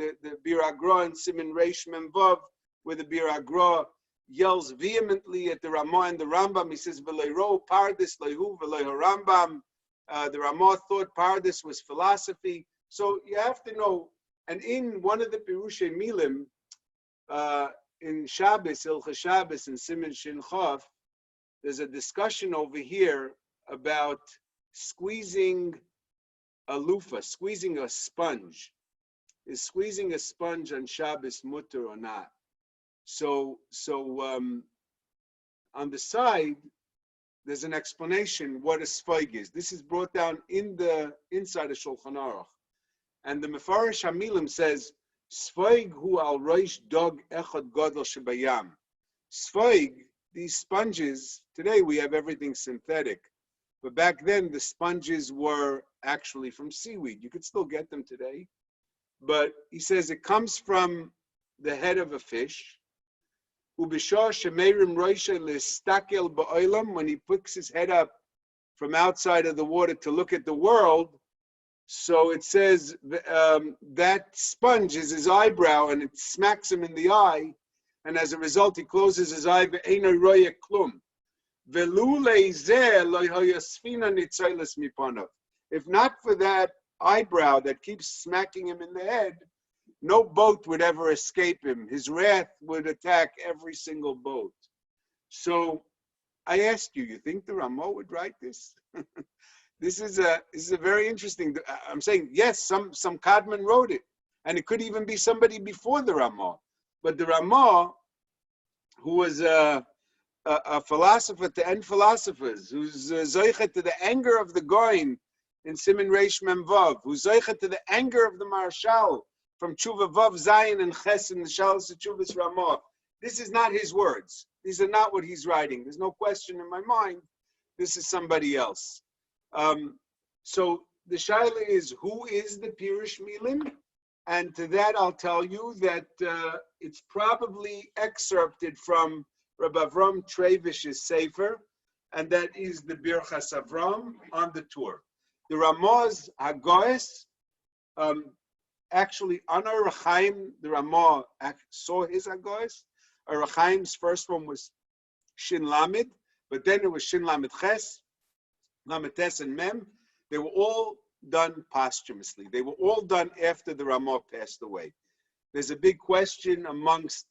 Bir Agra and Siman Reish Mem Vav, where the Bir Agra yells vehemently at the Ramah and the Rambam, he says, "V'lei ro pardis lehu v'lei Rambam." The Ramah thought Pardes was philosophy. So you have to know, and in one of the Pirushei Milim, in Shabbos, Ilcha Shabbos, in Siman Shin Chaf, there's a discussion over here about squeezing a loofah, squeezing a sponge. Is squeezing a sponge on Shabbos mutter or not? So on the side, there's an explanation what a sfeig is. This is brought down in the inside of Shulchan Aruch. And the Mefarish HaMilim says, Sfeig hu al roish dog echad gadol shebayam. Sfeig, these sponges, today we have everything synthetic. But back then, the sponges were actually from seaweed. You could still get them today. But he says it comes from the head of a fish. When he picks his head up from outside of the water to look at the world, so it says that sponge is his eyebrow and it smacks him in the eye, and as a result he closes his eye. If not for that eyebrow that keeps smacking him in the head, no boat would ever escape him. His wrath would attack every single boat. So I asked you, you think the Ramah would write this? This is a very interesting. I'm saying yes, some Kadman wrote it, and it could even be somebody before the Ramah. But the Ramah, who was a philosopher to end philosophers, who's zoichet to the anger of the Goin in Siman Reish Mem Vav, who's zoichet to the anger of the Marshal from Tshuva Vav Zayin and Ches in the Shalos Tshuvas Ramah. This is not his words. These are not what he's writing. There's no question in my mind. This is somebody else. So the shaila is, who is the Pirush Milim? And to that I'll tell you that it's probably excerpted from Rabbi Avram Trevish's Sefer, and that is the Birchas Avram on the tour. The Ramah's Hagoes, actually on Aruch Chaim, the Ramah saw his Hagoes. Aruch Chaim's first one was Shin Lamed, but then it was Shin Lamed Ches, Lamed Tes, and Mem. They were all done posthumously. They were all done after the Ramah passed away. There's a big question amongst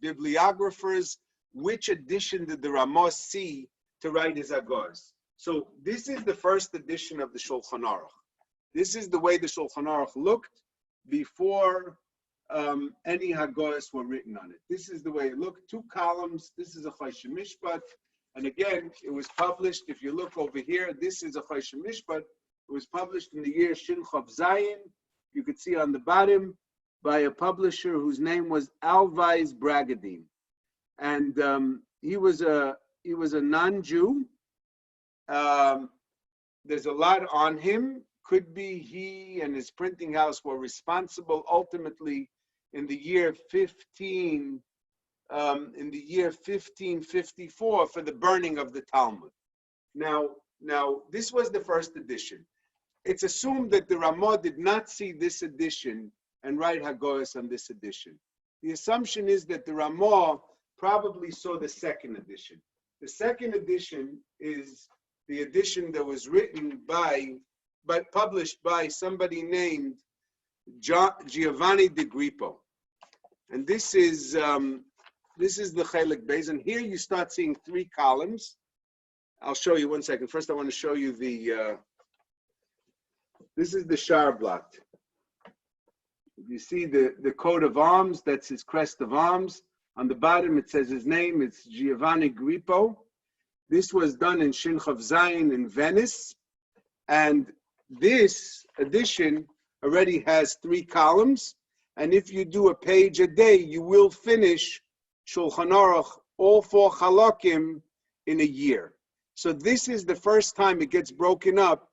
bibliographers, which edition did the Ramah see to write his Hagoes? So this is the first edition of the Shulchan Aruch. This is the way the Shulchan Aruch looked before any Hagoes were written on it. This is the way it looked, 2 columns. This is a Choshen Mishpat. And again, it was published, if you look over here, this is a Choshen Mishpat. It was published in the year Shin Chav Zayin. You could see on the bottom by a publisher whose name was Alvise Bragadin. And he was a non-Jew. There's a lot on him. Could be he and his printing house were responsible ultimately in the year 1554 for the burning of the Talmud. Now this was the first edition. It's assumed that the Ramah did not see this edition and write Hagoes on this edition. The assumption is that the Ramah probably saw the second edition. The second edition is the edition that was written but published by somebody named Giovanni di Grippo. And this is the Chelik Beis, and here you start seeing 3 columns. I'll show you 1 second. First, I want to show you this is the Sharblat. You see the coat of arms, that's his crest of arms. On the bottom, it says his name, it's Giovanni Grippo. This was done in Shin Chav Zayin in Venice. And this edition already has 3 columns. And if you do a page a day, you will finish Shulchan Aruch, all 4 halakim, in a year. So this is the first time it gets broken up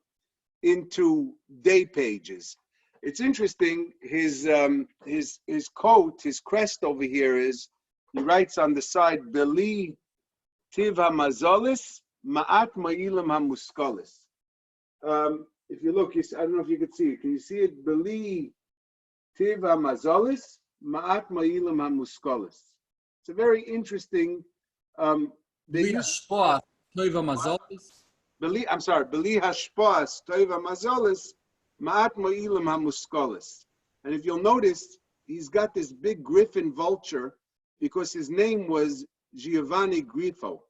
into day pages. It's interesting, his coat, his crest over here is, he writes on the side, Beli tiv hamazolis, ma'at ma'ilam hamuskolis. If you look, I don't know if you can see it. Can you see it? Beli tiv hamazolis, ma'at ma'ilam hamuskolis. It's a very interesting. Beli hashpoas toiva mazolis, ma'at ma'ilam hamuskolis. And if you'll notice, he's got this big griffin vulture because his name was Giovanni Grifo.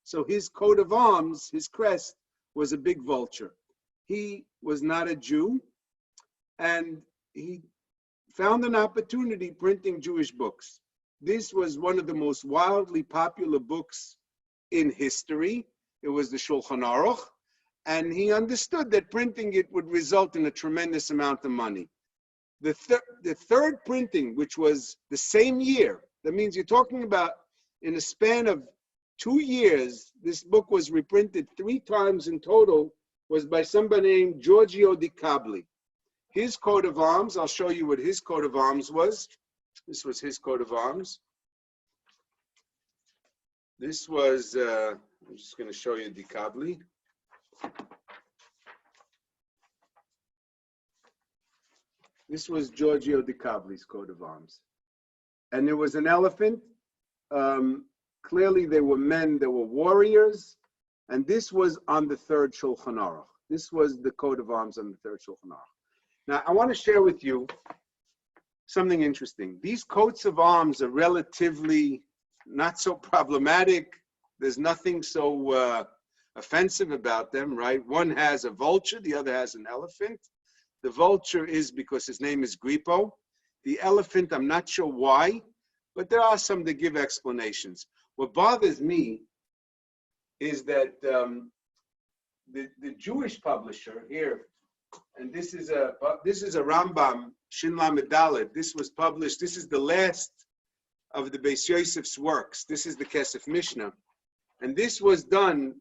So his coat of arms, his crest, was a big vulture. He was not a Jew, and he found an opportunity printing Jewish books. This was one of the most wildly popular books in history. It was the Shulchan Aruch, and he understood that printing it would result in a tremendous amount of money. The third printing, which was the same year, that means you're talking about in a span of 2 years, this book was reprinted 3 times in total, was by somebody named Giorgio di Cabli. His coat of arms, I'll show you what his coat of arms was. This was his coat of arms. This was, I'm just going to show you di Cabli. This was Giorgio di Cabli's coat of arms. And there was an elephant. Clearly, they were men, they were warriors. And this was on the third Shulchan Aruch. This was the coat of arms on the third Shulchan Aruch. Now, I want to share with you something interesting. These coats of arms are relatively not so problematic. There's nothing so offensive about them, right? One has a vulture, the other has an elephant. The vulture is because his name is Gripo. The elephant, I'm not sure why, but there are some that give explanations. What bothers me is that the Jewish publisher here, and this is a Rambam, Shin Lamed Dalet. This was published, this is the last of the Beis Yosef's works. This is the Kesef Mishnah. And this was done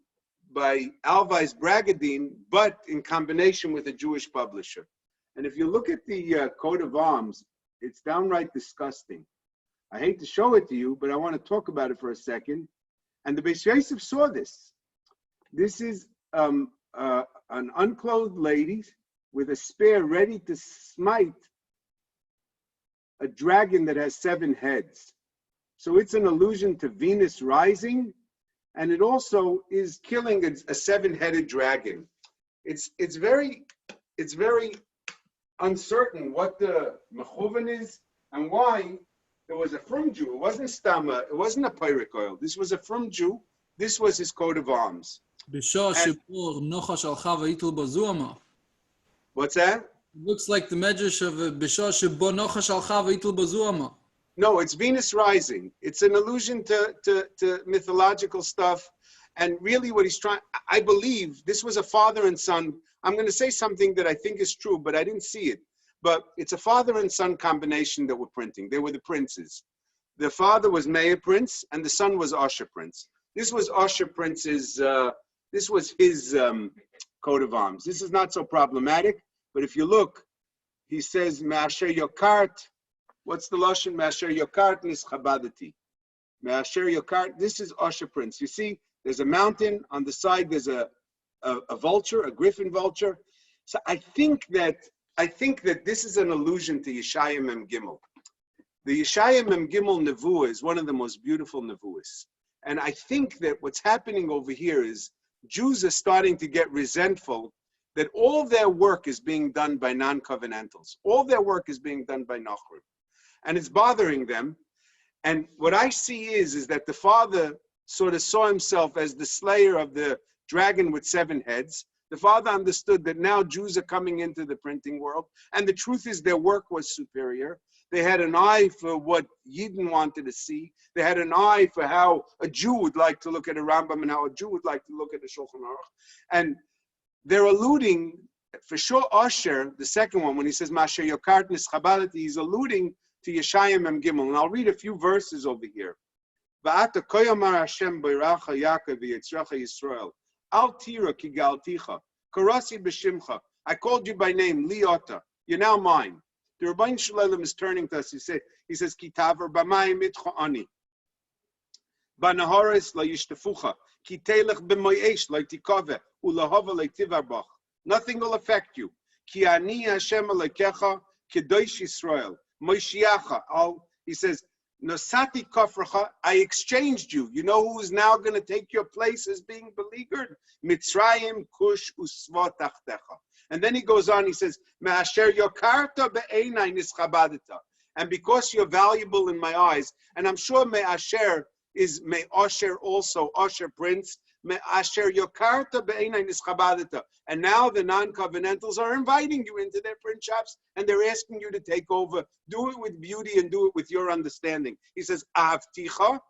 by Alvais Bragadin, but in combination with a Jewish publisher. And if you look at the coat of arms, it's downright disgusting. I hate to show it to you, but I want to talk about it for a second. And the Beis Yosef saw this. This is an unclothed lady with a spear ready to smite a dragon that has 7 heads. So it's an allusion to Venus rising, and it also is killing a 7-headed dragon. It's very uncertain what the mechuvan is and why. There was a frum Jew. It wasn't Stama. It wasn't a Pyric oil. This was a frum Jew. This was his coat of arms. What's that? It looks like the medrash of B'shah shebo nochash al chava itul bazuama. No, it's Venus rising. It's an allusion to mythological stuff. And really what he's trying, I believe this was a father and son. I'm going to say something that I think is true, but I didn't see it. But it's a father and son combination that we're printing. They were the princes. The father was Meir Prince, and the son was Asher Prince. This was Asher Prince's, this was his coat of arms. This is not so problematic, but if you look, he says, Me'asher Yokart, what's the Lashon? Me'asher Yokart nischabadati. Me'asher Yokart, this is Asher Prince. You see, there's a mountain, on the side there's a vulture, a griffin vulture. So I think that this is an allusion to Yeshaya Mem Gimel. The Yeshaya Mem Gimel Nevuah is one of the most beautiful Nevuahs. And I think that what's happening over here is Jews are starting to get resentful that all their work is being done by non-covenantals. All their work is being done by Nachrim. And it's bothering them. And what I see is that the father sort of saw himself as the slayer of the dragon with 7 heads. The father understood that now Jews are coming into the printing world, and the truth is their work was superior. They had an eye for what Yidden wanted to see. They had an eye for how a Jew would like to look at a Rambam and how a Jew would like to look at a Shulchan Aruch. And they're alluding, for sure, Asher, the second one, when he says Masher Yokart Nischabadati, he's alluding to Yeshaya Mem Gimel. And I'll read a few verses over here. Va'ata koyamar Hashem b'iracha Yaakov v'yitzracha Yisrael. Al tira ki galticha, karasi b'shimcha. I called you by name, Liota. You're now mine. The Rabbi Shalom is turning to us. He says, Kitaver b'mayim itcha ani. B'naharis la yishtefucha. Ki telech b'moyesh la tikave. Ulahava la tivarbach. Nothing will affect you. Ki ani Hashem alekecha kedosh Yisrael. Moshiacha. He says, Nosati kofracha, I exchanged you. You know who is now going to take your place as being beleaguered? Mitzrayim, Kush, Usva tachtecha. And then he goes on, he says, Me'asher yokarta be'einai nischabadita. And because you're valuable in my eyes, and I'm sure Me'asher is Me'asher also, Asher Prince, Me'asher yokarta be'einai nischabadita. And now the non-covenantals are inviting you into their print shops, and they're asking you to take over. Do it with beauty and do it with your understanding. He says, Ahavticha,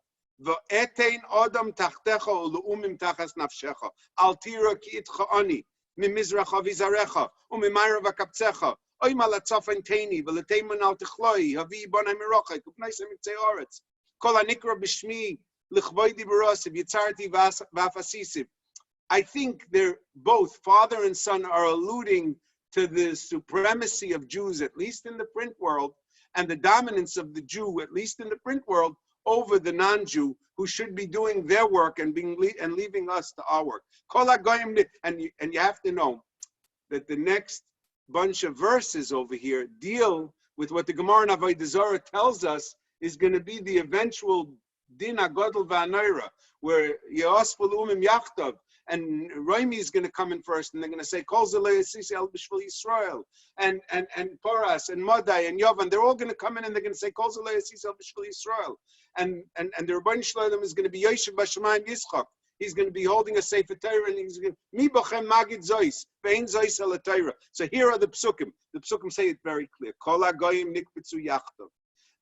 v'etein adam tachtecha u'le'umim tachas nafshecha. Al tira ki itcha ani, mimizracha vizarecha, u'mimayra v'kaptzecha. Oy malatzafen teini, v'leteiman al tichloi, havi bonai mirochai, kupnaisa mitzei oretz. Kol anikra b'shmi, lichvoidi b'rosiv, yitzarti v'afasisiv. I think they're both, father and son, are alluding to the supremacy of Jews, at least in the print world, and the dominance of the Jew, at least in the print world, over the non-Jew, who should be doing their work and leaving us to our work. And you have to know that the next bunch of verses over here deal with what the Gemara in Avodah Zarah tells us is going to be the eventual din hagadol v'anoira, where Yeosful umim yachtav, and Raimi is going to come in first, and they're going to say Kol Zalei Asisi El B'Shvil Yisrael, and Poras and Madai and Yovan, they're all going to come in and they're going to say Kol Zalei Asisi El B'Shvil Yisrael, and the Rabbi Shloim is going to be Yoshev B'Shamayim Yitzchak. He's going to be holding a Sefer Torah, and he's going to Mi Bochem Magid Zois Ve'ein Zois El Torah. So here are the psukim. The psukim say it very clear. Kol HaGoyim Nikbetzu Yachtav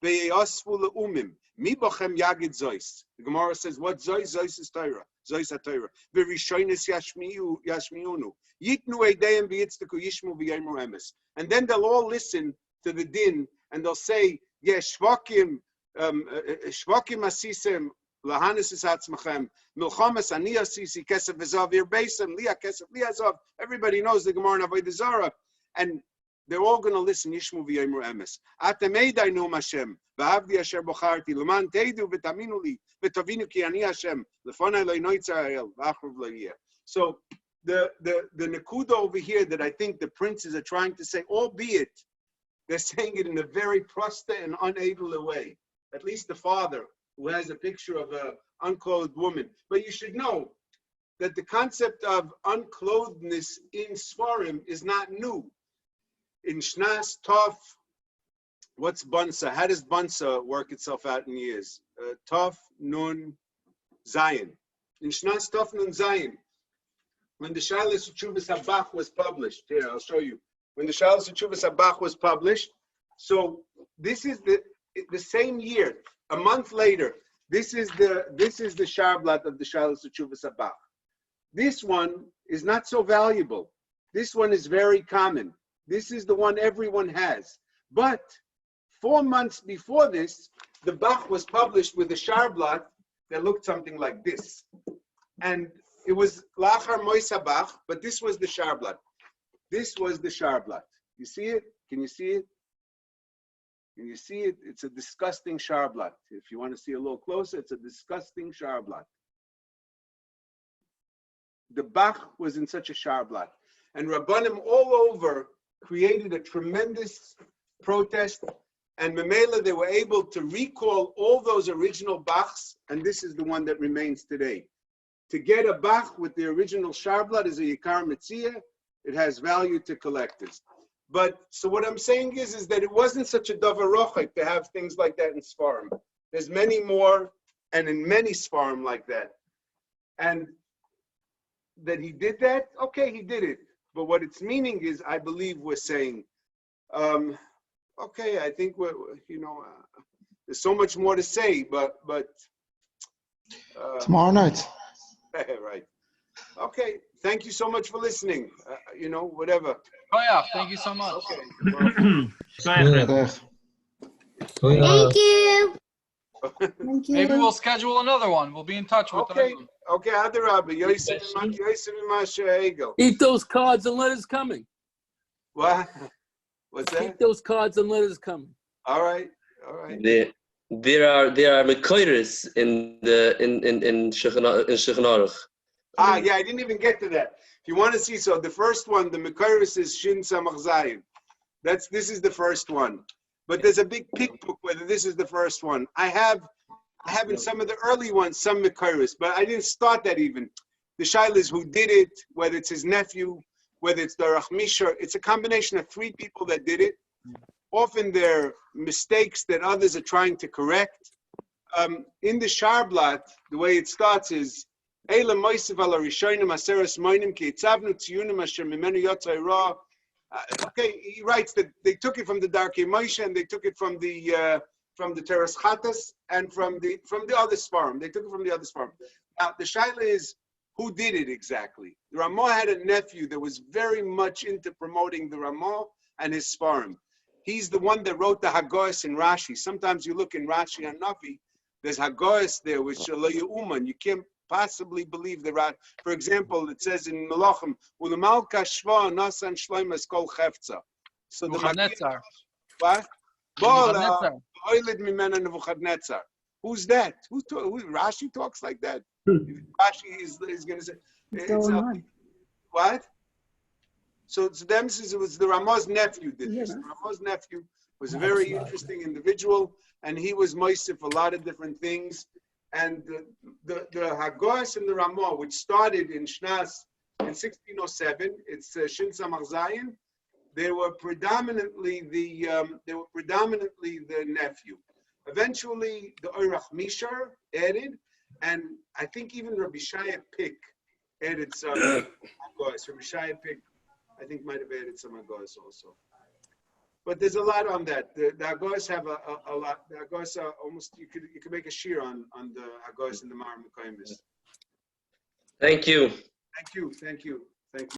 Ve'yasfu LeUmim Mi Bochem Yagid Zois. The Gemara says, what Zois? Zois is Torah. Zois HaTorah. Ve'rishonis Yashmiunu Yitnu Eideim V'yitzteku Yishmu V'yemru Emes. And then they'll all listen to the din, and they'll say, yes, Shvakim Asisem Lahanis is Hatzmachem, Milchamas Ani Asisi, Kesef V'zav Yirbeisem, Liah Kesef Liazav. Everybody knows the Gemara in Avodah Zarah, and they're all going to listen. Yishmu v'yemru emes. Atemei nu Hashem, v'avdi asher bocharti, l'man teidu v'taminu li, v'tavinu ki ani Hashem, l'fonai lo'inoitza ha'el, v'achruv lo'yeh. So the nekuda over here that I think the princes are trying to say, albeit they're saying it in a very prosta and unable way. At least the father, who has a picture of an unclothed woman. But you should know that the concept of unclothedness in Sfarim is not new. In Shnas Tov, what's Bansa? How does Bansa work itself out in years? Tov Nun Zayin. In Shnas Tov Nun Zayin, when the Shalos Tshuvas Habach was published, here I'll show you. When the Shalos Tshuvas Habach was published, so this is the same year. A month later, this is the Sharblat of the Shalos Tshuvas Habach. This one is not so valuable. This one is very common. This is the one everyone has. But 4 months before this, the Bach was published with a Sharblat that looked something like this. And it was Lachar Moisa Bach, but this was the Sharblat. This was the Sharblat. You see it? Can you see it? Can you see it? It's a disgusting Sharblat. If you want to see a little closer, it's a disgusting Sharblat. The Bach was in such a Sharblat. And Rabbanim all over created a tremendous protest. And Memela, they were able to recall all those original Bachs, and this is the one that remains today. To get a Bach with the original Sharblat is a Yikar Metzia. It has value to collectors. But so what I'm saying is that it wasn't such a davar rochek to have things like that in Sfarim. There's many more, and in many Sfarim like that. And that he did that, okay, he did it. But what its meaning is, I believe we're saying, okay, I think we're, there's so much more to say, but tomorrow night. Right. Okay. Thank you so much for listening. Whatever. Oh yeah, thank you so much. Okay. Thank you. Maybe we'll schedule another one. We'll be in touch with them. Okay, Adarabba. Yosef Masha Egel. Keep those cards and letters coming. What? What's that? Keep those cards and letters coming. All right. There are Mekoiris in Shulchan Aruch. Yeah, I didn't even get to that. If you want to see, so the first one, the Mekoiris is Shin Samach Zayin. This is the first one. But there's a big pickbook whether this is the first one. I have in some of the early ones some Mekoiris, but I didn't start that even. The Shaila is who did it, whether it's his nephew, whether it's the Rachmisha. It's a combination of 3 people that did it. Often they're mistakes that others are trying to correct. In the Sharblat, the way it starts is, okay, he writes that they took it from the Darkei Moshe and they took it from the Teres Chatas and from the other Sfarim. They took it from the other Sfarim. Now the shaila is, who did it exactly? The Ramah had a nephew that was very much into promoting the Ramah and his Sfarim. He's the one that wrote the Haggos in Rashi. Sometimes you look in Rashi and Navi, there's Haggos there, which you can't possibly believe the Rashi. For example, it says in Melachim, "Ulemalka shva nasan shleimas kol chefza." So the Nebuchadnezzar. What? Nebuchadnezzar. Who's that? Who Rashi talks like that? Rashi is going to say. What? So them says it was the Ramah's nephew did this. The Ramah's nephew was a very interesting individual, and he was moisef a lot of different things. And the Caguas and the Ramah, which started in Shnas in 1607, it's Shin Samach Zayin. They were predominantly the nephew. Eventually, the Aruch Mishar added, and I think even Rabbi Shaya Pick added some Caguas. Rabbi Shaya Pick, I think, might have added some Caguas also. But there's a lot on that. The Caguas have a lot. The Caguas are almost, you could make a shear on the Caguas and the Mar Mekaymis. Thank you. Thank you.